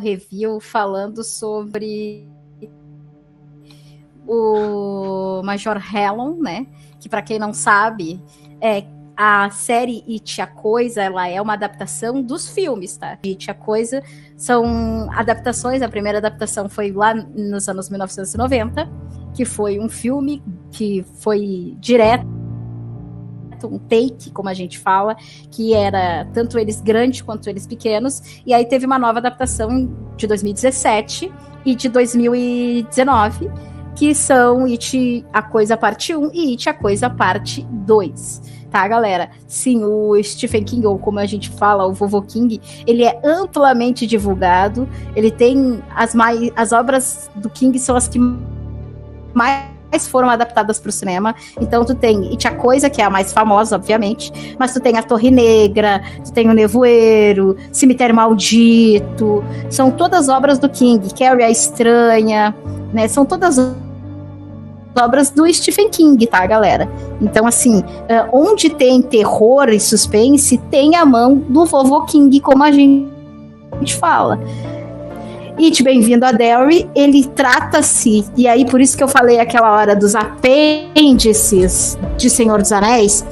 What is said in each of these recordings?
review falando sobre o Major Hellon, né? Que para quem não sabe, a série It, a Coisa, ela é uma adaptação dos filmes, tá? It, a Coisa são adaptações. A primeira adaptação foi lá nos anos 1990, que foi um filme que foi direto, um take, como a gente fala, que era tanto eles grandes quanto eles pequenos. E aí teve uma nova adaptação de 2017 e de 2019, que são It, a Coisa parte 1 e It, a Coisa parte 2. Tá, galera? Sim, o Stephen King, ou como a gente fala, o Vovô King, ele é amplamente divulgado. Ele tem as obras do King são as que mais foram adaptadas para o cinema. Então tu tem It, a Coisa, que é a mais famosa, obviamente, mas tu tem a Torre Negra, tu tem o Nevoeiro, Cemitério Maldito, são todas obras do King. Carrie a Estranha, né? São todas obras do Stephen King, tá, galera? Então, assim, onde tem terror e suspense, tem a mão do Vovô King, como a gente fala. It, Bem-vindo a Derry, ele trata-se, e aí por isso que eu falei aquela hora dos apêndices de Senhor dos Anéis,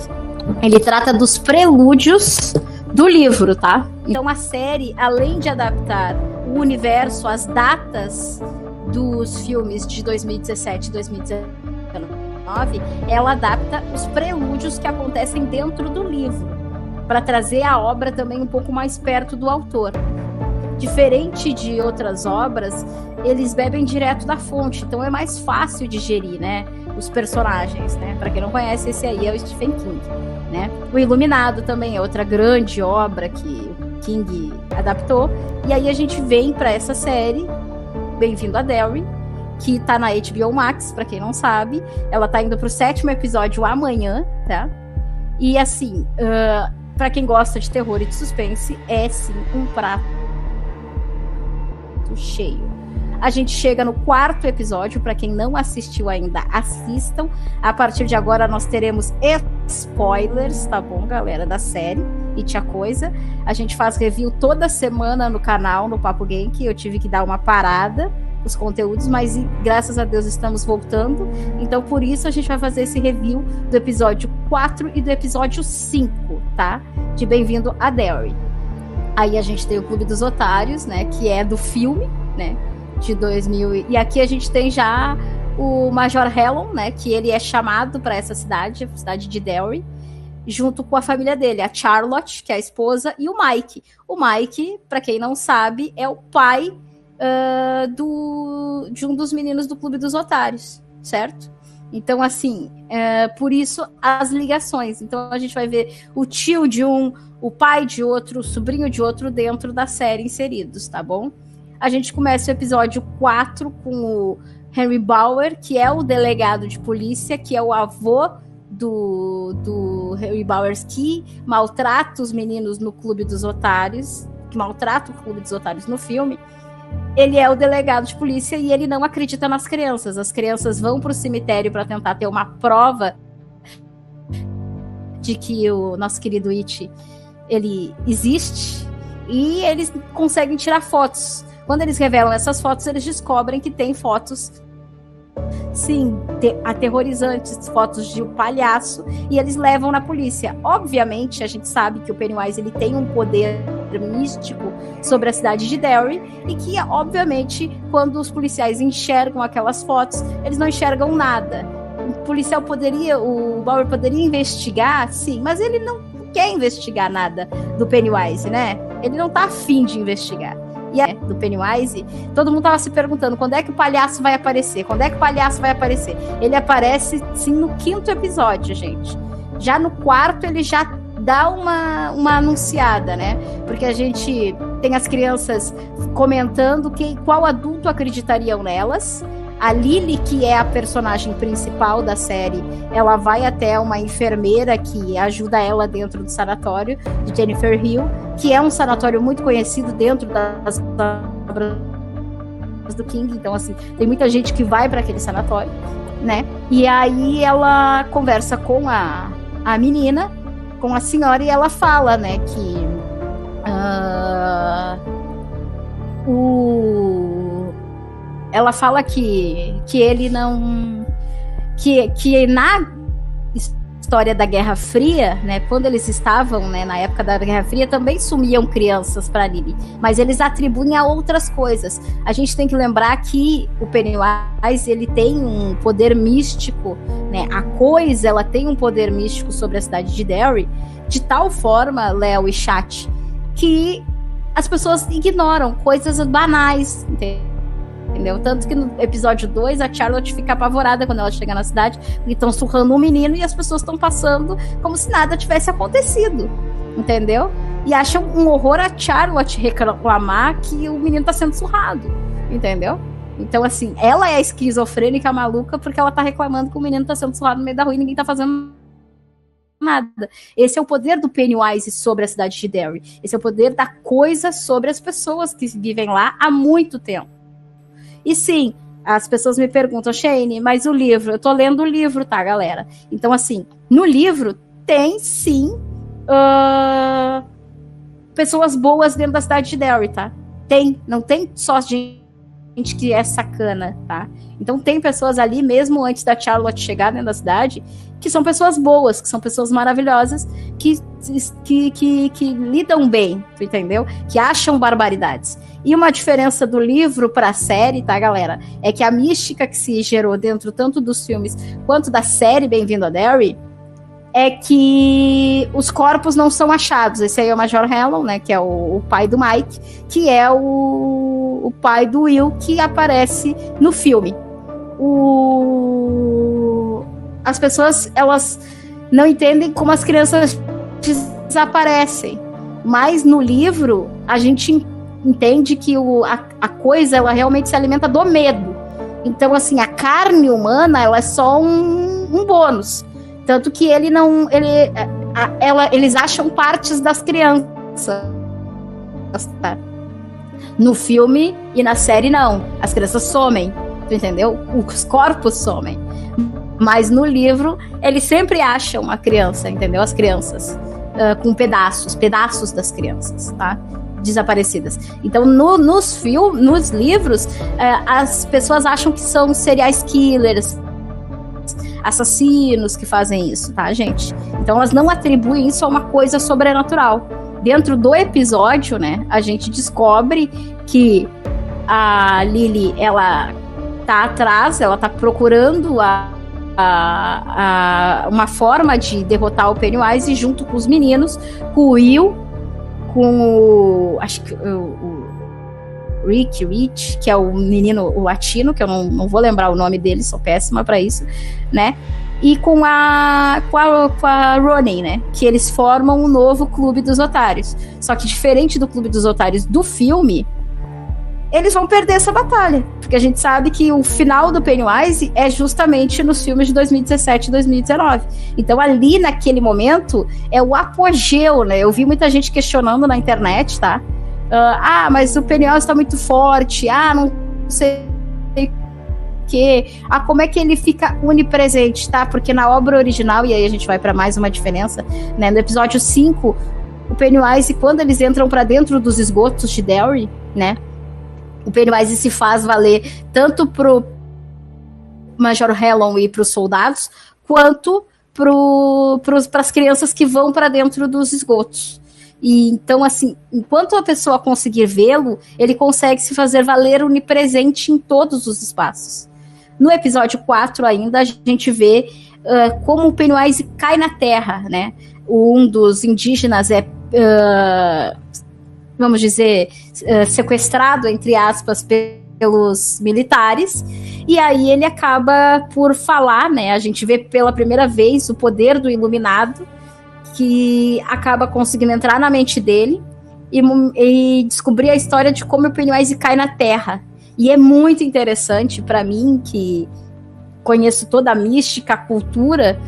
ele trata dos prelúdios do livro, tá? Então a série, além de adaptar o universo, as datas dos filmes de 2017 e 2019, ela adapta os prelúdios que acontecem dentro do livro, para trazer a obra também um pouco mais perto do autor. Diferente de outras obras, eles bebem direto da fonte, então é mais fácil digerir, né, os personagens, né? Para quem não conhece, esse aí é o Stephen King, né? O Iluminado também é outra grande obra que King adaptou. E aí a gente vem para essa série Bem-vindo a Derry, que tá na HBO Max, para quem não sabe. Ela tá indo pro 7º episódio amanhã, tá? E assim, para quem gosta de terror e de suspense, é sim um prato cheio. A gente chega no 4º episódio, para quem não assistiu ainda, assistam. A partir de agora nós teremos spoilers, tá bom, galera, da série It, a Coisa. A gente faz review toda semana no canal, no Papo Game, que eu tive que dar uma parada os conteúdos, mas graças a Deus estamos voltando. Então por isso a gente vai fazer esse review do episódio 4 e do episódio 5, tá? De Bem-vindo a Derry. Aí a gente tem o Clube dos Otários, né, que é do filme, né, de 2000. E aqui a gente tem já o Major Hellon, né, que ele é chamado para essa cidade, a cidade de Derry, junto com a família dele, a Charlotte, que é a esposa, e o Mike. O Mike, para quem não sabe, é o pai de um dos meninos do Clube dos Otários, certo? Então, assim, por isso as ligações. Então, a gente vai ver o tio de um, o pai de outro, o sobrinho de outro dentro da série inseridos, tá bom? A gente começa o episódio 4 com o Henry Bauer, que é o delegado de polícia, que é o avô do Henry Bauer, que maltrata os meninos no Clube dos Otários, que maltrata o Clube dos Otários no filme. Ele é o delegado de polícia e ele não acredita nas crianças. As crianças vão para o cemitério para tentar ter uma prova de que o nosso querido It, ele existe, e eles conseguem tirar fotos. Quando eles revelam essas fotos, eles descobrem que tem fotos, sim, aterrorizantes, fotos de um palhaço, e eles levam na polícia. Obviamente, a gente sabe que o Pennywise ele tem um poder místico sobre a cidade de Derry, e que, obviamente, quando os policiais enxergam aquelas fotos, eles não enxergam nada. O Bauer poderia investigar, sim, mas ele não quer investigar nada do Pennywise, né? Ele não tá afim de investigar. E do Pennywise, todo mundo tava se perguntando quando é que o palhaço vai aparecer, quando é que o palhaço vai aparecer. Ele aparece, sim, no 5º episódio, gente. Já no 4º, ele já dá uma anunciada, né? Porque a gente tem as crianças comentando qual adulto acreditariam nelas. A Lily, que é a personagem principal da série, ela vai até uma enfermeira que ajuda ela dentro do sanatório de Jennifer Hill, que é um sanatório muito conhecido dentro das obras do King. Então, assim, tem muita gente que vai para aquele sanatório, né? E aí ela conversa com a menina, com a senhora, e ela fala, né, ela fala que ele não... Que na história da Guerra Fria, né, quando eles estavam, né, na época da Guerra Fria, também sumiam crianças para Lily, mas eles atribuem a outras coisas. A gente tem que lembrar que o Pennywise, ele tem um poder místico, né, a coisa, ela tem um poder místico sobre a cidade de Derry, de tal forma, Léo e chat, que as pessoas ignoram coisas banais, entendeu? Tanto que no episódio 2, a Charlotte fica apavorada quando ela chega na cidade, e estão surrando um menino e as pessoas estão passando como se nada tivesse acontecido, entendeu? E acham um horror a Charlotte reclamar que o menino tá sendo surrado, entendeu? Então, assim, ela é a esquizofrênica maluca porque ela tá reclamando que o menino tá sendo surrado no meio da rua e ninguém tá fazendo nada. Esse é o poder do Pennywise sobre a cidade de Derry. Esse é o poder da coisa sobre as pessoas que vivem lá há muito tempo. E sim, as pessoas me perguntam, Shane, mas o livro? Eu tô lendo o livro, tá, galera? Então, assim, no livro tem, sim, pessoas boas dentro da cidade de Derry, tá? Tem, não tem só gente que é sacana, tá? Então tem pessoas ali, mesmo antes da Charlotte chegar dentro da cidade, que são pessoas boas, que são pessoas maravilhosas, que lidam bem, entendeu? Que acham barbaridades. E uma diferença do livro para a série, tá, galera? É que a mística que se gerou dentro tanto dos filmes quanto da série Bem-vindo a Derry é que os corpos não são achados. Esse aí é o Major Hellon, né, que é o pai do Mike, que é o pai do Will, que aparece no filme. As pessoas, elas não entendem como as crianças desaparecem. Mas no livro, a gente entende que a coisa, ela realmente se alimenta do medo. Então, assim, a carne humana, ela é só um bônus. Tanto que ele não... eles acham partes das crianças. Tá? No filme e na série, não. As crianças somem, tu entendeu? Os corpos somem. Mas no livro, eles sempre acham a criança, entendeu? As crianças. Com pedaços das crianças, tá? Desaparecidas. Então, nos livros, as pessoas acham que são serial killers, assassinos que fazem isso, tá, gente? Então, elas não atribuem isso a uma coisa sobrenatural. Dentro do episódio, né, a gente descobre que a Lily, ela tá atrás, ela tá procurando uma forma de derrotar o Pennywise junto com os meninos, com o Will, com acho que o Rich, que é o menino, o latino, que eu não vou lembrar o nome dele, sou péssima pra isso, né? E com a Ronin, né? Que eles formam um novo Clube dos Otários. Só que diferente do Clube dos Otários do filme, eles vão perder essa batalha. Porque a gente sabe que o final do Pennywise é justamente nos filmes de 2017 e 2019. Então ali, naquele momento, é o apogeu, né? Eu vi muita gente questionando na internet, tá? Mas o Pennywise tá muito forte. Não sei o quê. Como é que ele fica onipresente, tá? Porque na obra original, e aí a gente vai para mais uma diferença, né? No episódio 5, o Pennywise, quando eles entram para dentro dos esgotos de Derry, né? O Pennywise se faz valer tanto pro Major Hellon e pros soldados, quanto para as crianças que vão para dentro dos esgotos. E então, assim, enquanto a pessoa conseguir vê-lo, ele consegue se fazer valer onipresente em todos os espaços. No episódio 4 ainda, a gente vê como o Pennywise cai na terra, né? Um dos indígenas é... vamos dizer, sequestrado, entre aspas, pelos militares, e aí ele acaba por falar, né? A gente vê pela primeira vez o poder do iluminado, que acaba conseguindo entrar na mente dele e descobrir a história de como o Pennywise cai na Terra. E é muito interessante para mim, que conheço toda a mística, a cultura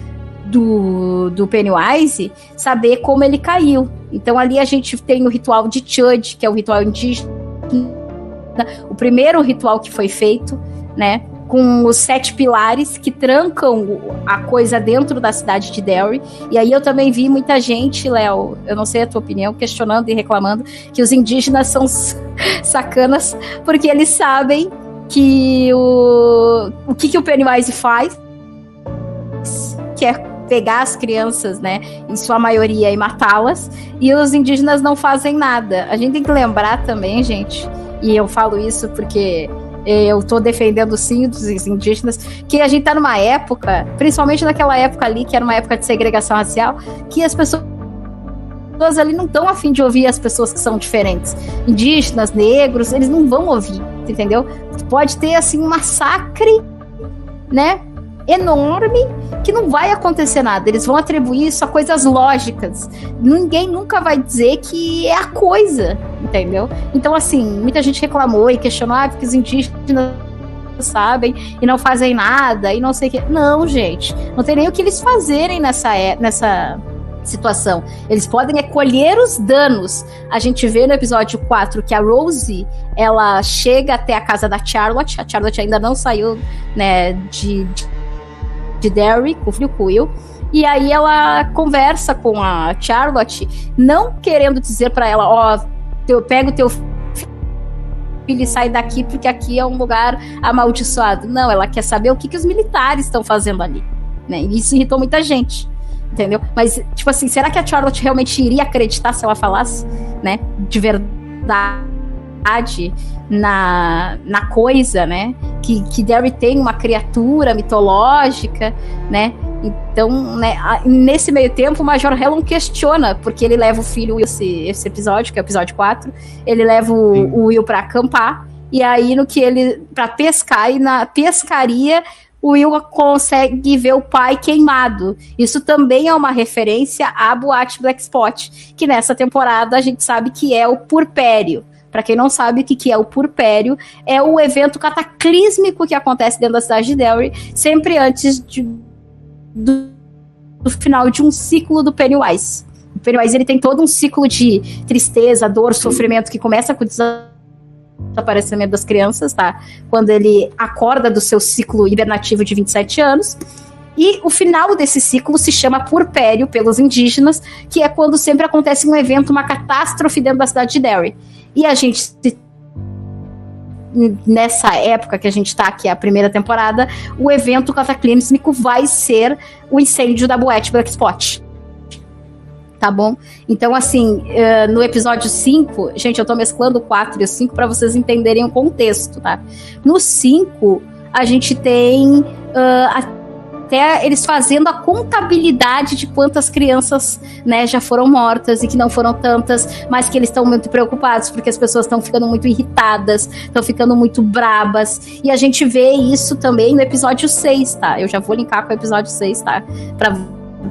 do Pennywise, saber como ele caiu. Então ali a gente tem o ritual de Chud, que é o ritual indígena, o primeiro ritual que foi feito, né, com os 7 pilares que trancam a coisa dentro da cidade de Derry. E aí eu também vi muita gente, Léo, eu não sei a tua opinião, questionando e reclamando que os indígenas são sacanas, porque eles sabem que o que o Pennywise faz, que é pegar as crianças, né, em sua maioria, e matá-las, e os indígenas não fazem nada. A gente tem que lembrar também, gente, e eu falo isso porque eu tô defendendo sim dos indígenas, que a gente tá numa época, principalmente naquela época ali, que era uma época de segregação racial, que as pessoas ali não estão a fim de ouvir as pessoas que são diferentes. Indígenas, negros, eles não vão ouvir, entendeu? Pode ter, assim, um massacre, né, enorme, que não vai acontecer nada. Eles vão atribuir isso a coisas lógicas. Ninguém nunca vai dizer que é a coisa, entendeu? Então, assim, muita gente reclamou e questionou, porque os indígenas sabem e não fazem nada e não sei o que. Não, gente, não tem nem o que eles fazerem nessa situação. Eles podem colher os danos. A gente vê no episódio 4 que a Rosie, ela chega até a casa da Charlotte. A Charlotte ainda não saiu, né, de Derry, com o Will, e aí ela conversa com a Charlotte, não querendo dizer pra ela, pega o teu filho e sai daqui, porque aqui é um lugar amaldiçoado. Não, ela quer saber o que os militares estão fazendo ali, né? E isso irritou muita gente, entendeu? Mas, tipo assim, será que a Charlotte realmente iria acreditar se ela falasse, né, de verdade na coisa, né? Que Derry tem uma criatura mitológica, né? Então, né, nesse meio tempo, o Major Hellon questiona, porque ele leva o filho, esse episódio, que é o episódio 4, ele leva o Will pra acampar, e aí pra pescar, e na pescaria o Will consegue ver o pai queimado. Isso também é uma referência à boate Black Spot, que nessa temporada a gente sabe que é o Purpério. Para quem não sabe o que é o Purpério, é o evento cataclísmico que acontece dentro da cidade de Derry, sempre antes do final de um ciclo do Pennywise. O Pennywise, ele tem todo um ciclo de tristeza, dor, sofrimento, que começa com o desaparecimento das crianças, tá? Quando ele acorda do seu ciclo hibernativo de 27 anos. E o final desse ciclo se chama Purpério pelos indígenas, que é quando sempre acontece um evento, uma catástrofe dentro da cidade de Derry. E a gente, nessa época que a gente tá, que é a primeira temporada, o evento cataclísmico vai ser o incêndio da boate Black Spot. Tá bom? Então, assim, no episódio 5, gente, eu tô mesclando o 4 e o 5 para vocês entenderem o contexto, tá? No 5, a gente tem até eles fazendo a contabilidade de quantas crianças, né, já foram mortas e que não foram tantas, mas que eles estão muito preocupados porque as pessoas estão ficando muito irritadas, estão ficando muito brabas, e a gente vê isso também no episódio 6, tá? Eu já vou linkar com o episódio 6, tá? Pra o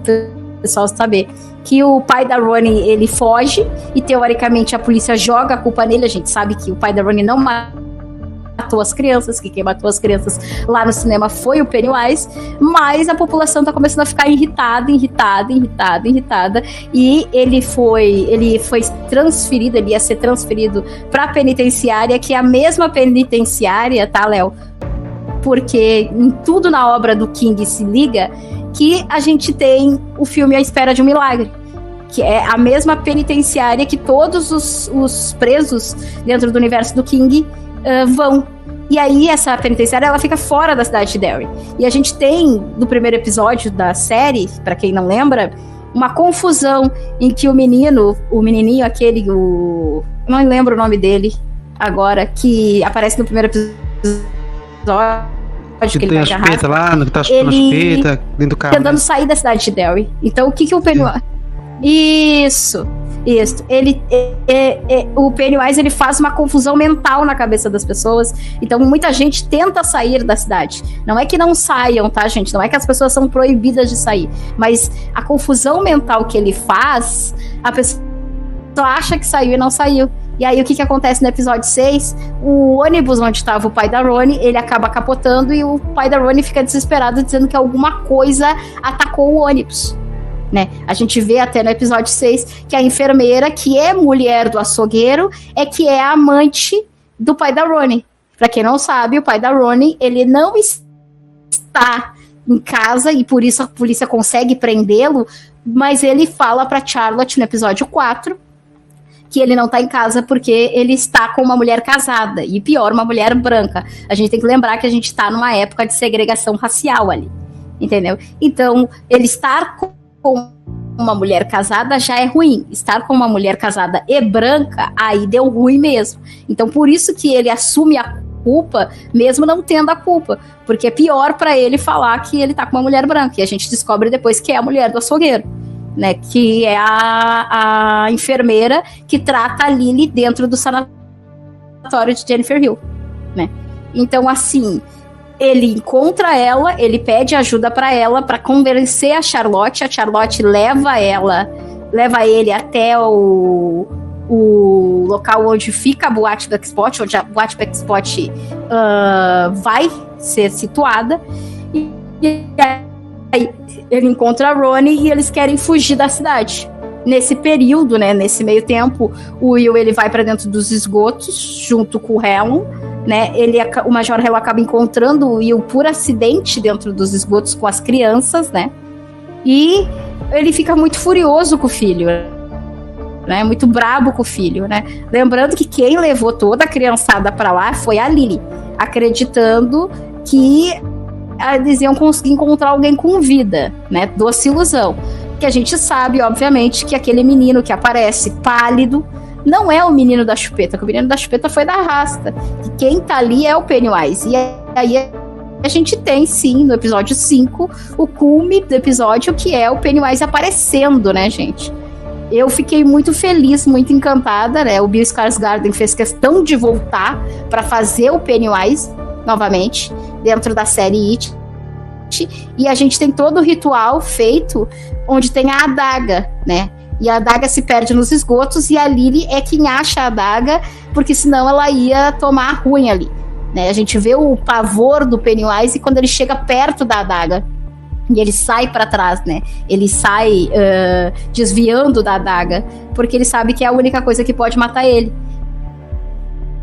pessoal saber que o pai da Ronnie, ele foge e teoricamente a polícia joga a culpa nele. A gente sabe que o pai da Ronnie não matou as crianças, que quem matou as crianças lá no cinema foi o Pennywise, mas a população tá começando a ficar irritada, e ele foi transferido, ele ia ser transferido pra penitenciária, que é a mesma penitenciária, tá, Léo? Porque em tudo na obra do King se liga que a gente tem o filme A Espera de um Milagre, que é a mesma penitenciária que todos os presos dentro do universo do King vão. E aí essa penitenciária, ela fica fora da cidade de Derry. E a gente tem, no primeiro episódio da série, pra quem não lembra, uma confusão em que o menininho aquele, não lembro o nome dele agora, que aparece no primeiro episódio, que tem a chupeta lá, que tá chupando a chupeta dentro do carro, tentando sair da cidade de Derry. Então o que o Pennywise... Isso. O Pennywise, ele faz uma confusão mental na cabeça das pessoas. Então muita gente tenta sair da cidade. Não é que não saiam, tá, gente? Não é que as pessoas são proibidas de sair, mas a confusão mental que ele faz, a pessoa acha que saiu e não saiu. E aí o que acontece no episódio 6? O ônibus onde estava o pai da Ronnie, ele acaba capotando, e o pai da Ronnie fica desesperado, dizendo que alguma coisa atacou o ônibus, né? A gente vê até no episódio 6 que a enfermeira, que é mulher do açougueiro, que é a amante do pai da Ronnie. Pra quem não sabe, o pai da Ronin, ele não está em casa e por isso a polícia consegue prendê-lo, mas ele fala pra Charlotte no episódio 4 que ele não tá em casa porque ele está com uma mulher casada, e pior, uma mulher branca. A gente tem que lembrar que a gente tá numa época de segregação racial ali, entendeu? Então, ele estar com uma mulher casada já é ruim. Estar com uma mulher casada e branca, aí deu ruim mesmo. Então, por isso que ele assume a culpa, mesmo não tendo a culpa, porque é pior pra ele falar que ele tá com uma mulher branca, e a gente descobre depois que é a mulher do açougueiro, né, que é a enfermeira que trata a Lily dentro do sanatório de Jennifer Hill, né? Então, assim, ele encontra ela, ele pede ajuda pra ela para convencer a Charlotte leva ele até o local onde fica a Boate Blackspot, onde a Boate Blackspot vai ser situada, e aí ele encontra a Ronin e eles querem fugir da cidade. Nesse período, né, nesse meio tempo, o Will ele vai para dentro dos esgotos junto com o Helen, né? O Major Helen acaba encontrando o Will por acidente dentro dos esgotos com as crianças, né? E ele fica muito furioso com o filho, né? Muito brabo com o filho, né? Lembrando que quem levou toda a criançada para lá foi a Lily, acreditando que eles iam conseguir encontrar alguém com vida, né? Doce ilusão. Que a gente sabe, obviamente, que aquele menino que aparece pálido não é o menino da chupeta, que o menino da chupeta foi da Rasta. E quem tá ali é o Pennywise. E aí a gente tem, sim, no episódio 5, o cume do episódio, que é o Pennywise aparecendo, né, gente? Eu fiquei muito feliz, muito encantada, né? O Bill Skarsgård fez questão de voltar para fazer o Pennywise novamente dentro da série It. E a gente tem todo o ritual feito onde tem a adaga, né? E a adaga se perde nos esgotos e a Lily é quem acha a adaga, porque senão ela ia tomar ruim ali, né? A gente vê o pavor do Pennywise quando ele chega perto da adaga. E ele sai para trás, né? Ele sai desviando da adaga, porque ele sabe que é a única coisa que pode matar ele.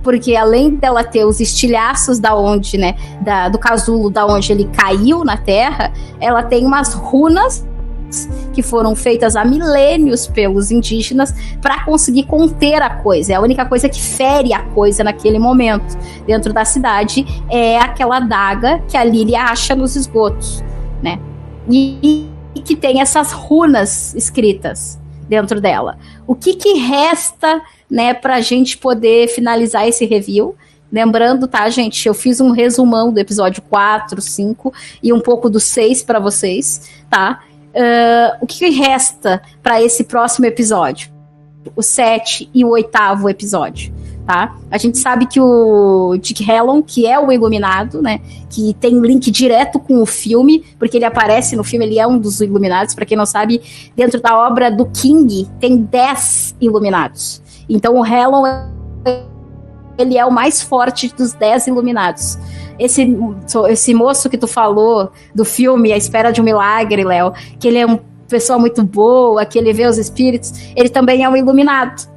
Porque além dela ter os estilhaços da onde, né, do casulo da onde ele caiu na terra, ela tem umas runas que foram feitas há milênios pelos indígenas para conseguir conter a coisa. É a única coisa que fere a coisa naquele momento dentro da cidade, é aquela adaga que a Lily acha nos esgotos, né? E que tem essas runas escritas dentro dela. O que resta, né, pra gente poder finalizar esse review? Lembrando, tá, gente, eu fiz um resumão do episódio 4, 5 e um pouco do 6 para vocês, tá? O que resta para esse próximo episódio? O 7 e o 8º episódio, tá? A gente sabe que o Dick Hellon, que é o Iluminado, né, que tem link direto com o filme, porque ele aparece no filme, ele é um dos Iluminados. Para quem não sabe, dentro da obra do King tem 10 Iluminados. Então o Hellon, ele é o mais forte dos 10 Iluminados. Esse moço que tu falou do filme A Espera de um Milagre, Léo, que ele é uma pessoa muito boa, que ele vê os espíritos, ele também é um Iluminado.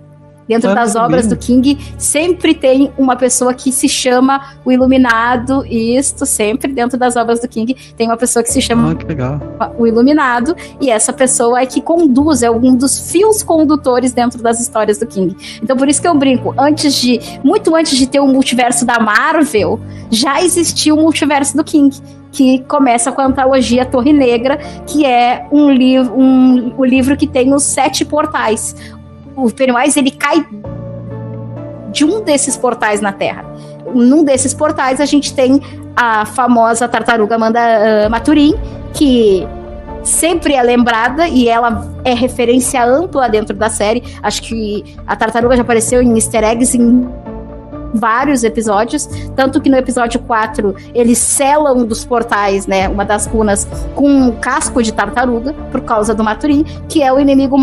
Dentro das obras do King, sempre tem uma pessoa que se chama o Iluminado, e isto sempre dentro das obras do King tem uma pessoa que se chama que legal. O Iluminado, e essa pessoa é que conduz, é um dos fios condutores dentro das histórias do King. Então por isso que eu brinco, muito antes de ter o multiverso da Marvel, já existia o multiverso do King, que começa com a antologia Torre Negra, que é um livro que tem os 7 portais. O Pennywise, ele cai de um desses portais na Terra. Num desses portais a gente tem a famosa tartaruga Maturin, que sempre é lembrada e ela é referência ampla dentro da série. Acho que a tartaruga já apareceu em easter eggs em vários episódios, tanto que no episódio 4 eles selam um dos portais, né, uma das runas, com um casco de tartaruga, por causa do Maturin, que é o inimigo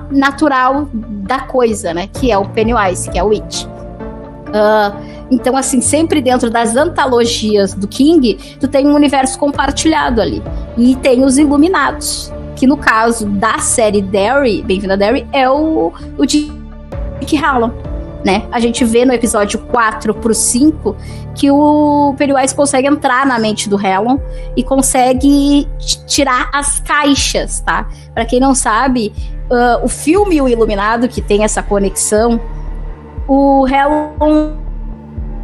natural da coisa, né, que é o Pennywise, que é o It. Então, assim, sempre dentro das antologias do King, tu tem um universo compartilhado ali, e tem os Iluminados, que no caso da série Derry, Bem-vindo a Derry, é o Dick Hellon, né? A gente vê no episódio 4 pro 5 que o Pennywise consegue entrar na mente do Hellon e consegue tirar as caixas, tá? Pra quem não sabe, o filme O Iluminado, que tem essa conexão, o Hellon,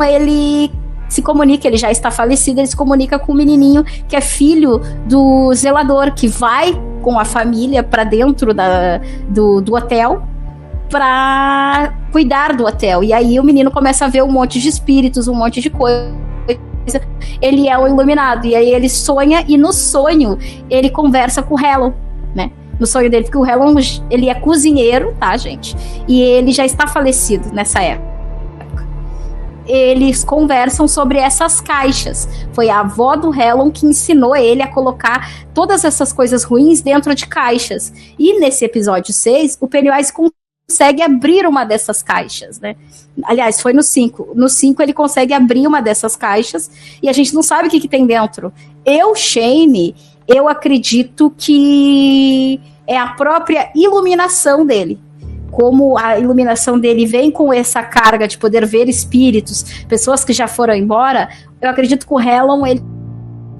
ele se comunica, ele já está falecido, ele se comunica com o menininho que é filho do zelador, que vai com a família pra dentro do hotel pra cuidar do hotel. E aí o menino começa a ver um monte de espíritos, um monte de coisa. Ele é o iluminado. E aí ele sonha, e no sonho ele conversa com o Hellon, né? No sonho dele, porque o Hellon, ele é cozinheiro, tá, gente? E ele já está falecido nessa época. Eles conversam sobre essas caixas. Foi a avó do Hellon que ensinou ele a colocar todas essas coisas ruins dentro de caixas. E nesse episódio 6, o Pennywise consegue abrir uma dessas caixas, né? Aliás, foi no 5. No 5 ele consegue abrir uma dessas caixas e a gente não sabe o que tem dentro. Shane, eu acredito que é a própria iluminação dele. Como a iluminação dele vem com essa carga de poder ver espíritos, pessoas que já foram embora, eu acredito que o Hellon, ele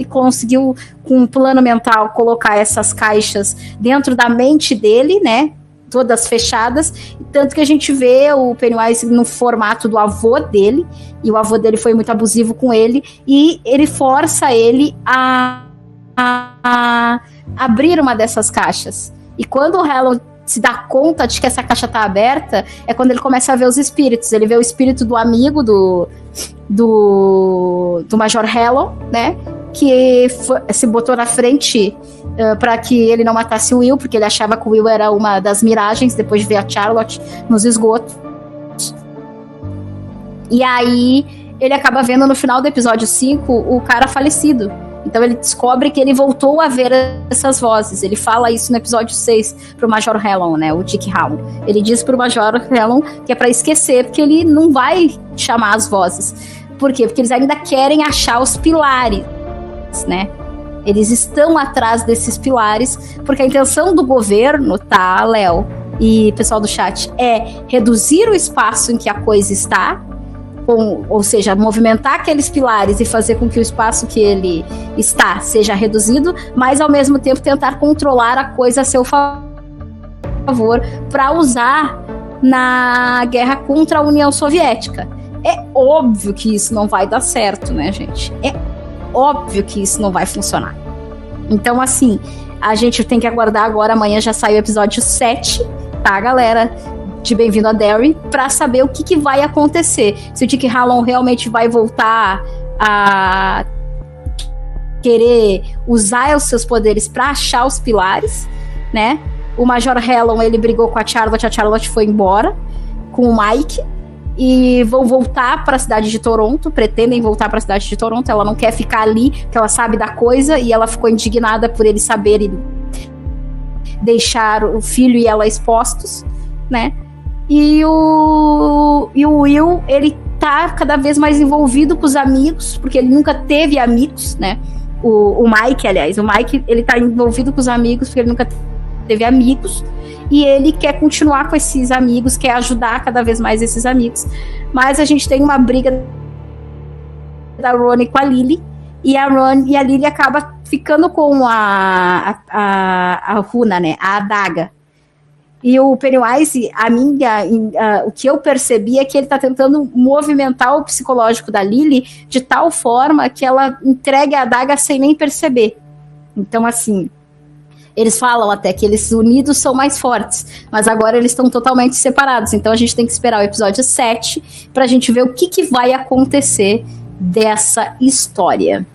conseguiu, com um plano mental, colocar essas caixas dentro da mente dele, né? Todas fechadas, tanto que a gente vê o Pennywise no formato do avô dele, e o avô dele foi muito abusivo com ele, e ele força ele a abrir uma dessas caixas. E quando o Hellon se dá conta de que essa caixa tá aberta, é quando ele começa a ver os espíritos. Ele vê o espírito do amigo do Major Hellon, né? Que se botou na frente para que ele não matasse o Will, porque ele achava que o Will era uma das miragens, depois de ver a Charlotte nos esgotos. E aí ele acaba vendo no final do episódio 5 o cara falecido. Então ele descobre que ele voltou a ver essas vozes. Ele fala isso no episódio 6 pro Major Hellon, né? O Dick Hallon. Ele diz pro Major Hellon que é pra esquecer, porque ele não vai chamar as vozes. Por quê? Porque eles ainda querem achar os pilares, né? Eles estão atrás desses pilares, porque a intenção do governo, tá, Léo e pessoal do chat, é reduzir o espaço em que a coisa está, ou seja, movimentar aqueles pilares e fazer com que o espaço que ele está seja reduzido, mas ao mesmo tempo tentar controlar a coisa a seu favor para usar na guerra contra a União Soviética. É óbvio que isso não vai dar certo, né, gente? É óbvio que isso não vai funcionar. Então, assim, a gente tem que aguardar agora. Amanhã já sai o episódio 7, tá, galera? De Bem-vindo a Derry, pra saber o que vai acontecer. Se o Dick Hallon realmente vai voltar a querer usar os seus poderes pra achar os pilares, né? O Major Hellon, ele brigou com a Charlotte foi embora com o Mike, e vão voltar para a cidade de Toronto, pretendem voltar para a cidade de Toronto. Ela não quer ficar ali, porque ela sabe da coisa, e ela ficou indignada por eles saberem deixar o filho e ela expostos, né? E o Will, ele tá cada vez mais envolvido com os amigos, porque ele nunca teve amigos, né? O Mike, aliás, o Mike, ele tá envolvido com os amigos porque ele nunca teve amigos, e ele quer continuar com esses amigos, quer ajudar cada vez mais esses amigos. Mas a gente tem uma briga da Ronnie com a Lily, e a Lily acaba ficando com a runa, né? A adaga. E o Pennywise, o que eu percebi é que ele está tentando movimentar o psicológico da Lily de tal forma que ela entregue a adaga sem nem perceber. Então, assim, eles falam até que eles unidos são mais fortes, mas agora eles estão totalmente separados. Então a gente tem que esperar o episódio 7 pra gente ver o que vai acontecer dessa história.